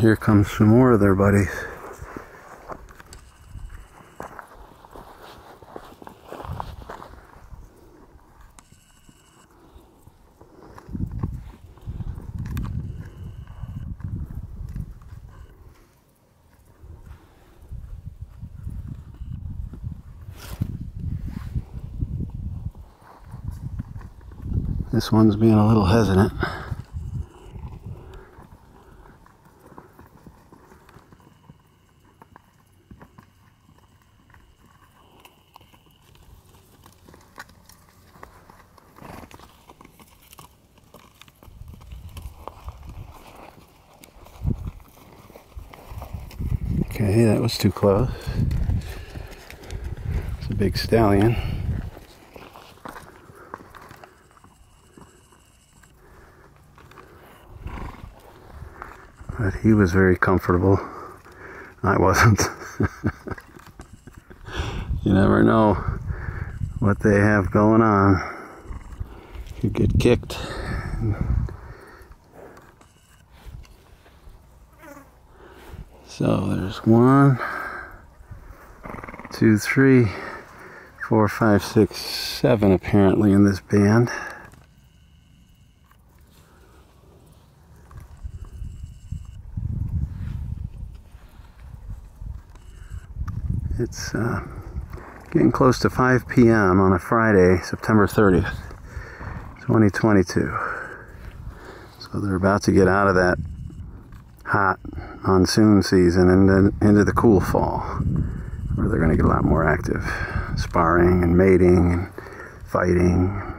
here comes some more of their buddies. This one's being a little hesitant. Okay, that was too close. It's a big stallion. But he was very comfortable. I wasn't. You never know what they have going on. You get kicked. So there's 1, 2, 3, 4, 5, 6, 7 apparently in this band. It's getting close to 5 p.m. on a Friday, September 30th, 2022. So they're about to get out of that hot monsoon season and then into the cool fall, where they're going to get a lot more active, sparring and mating and fighting.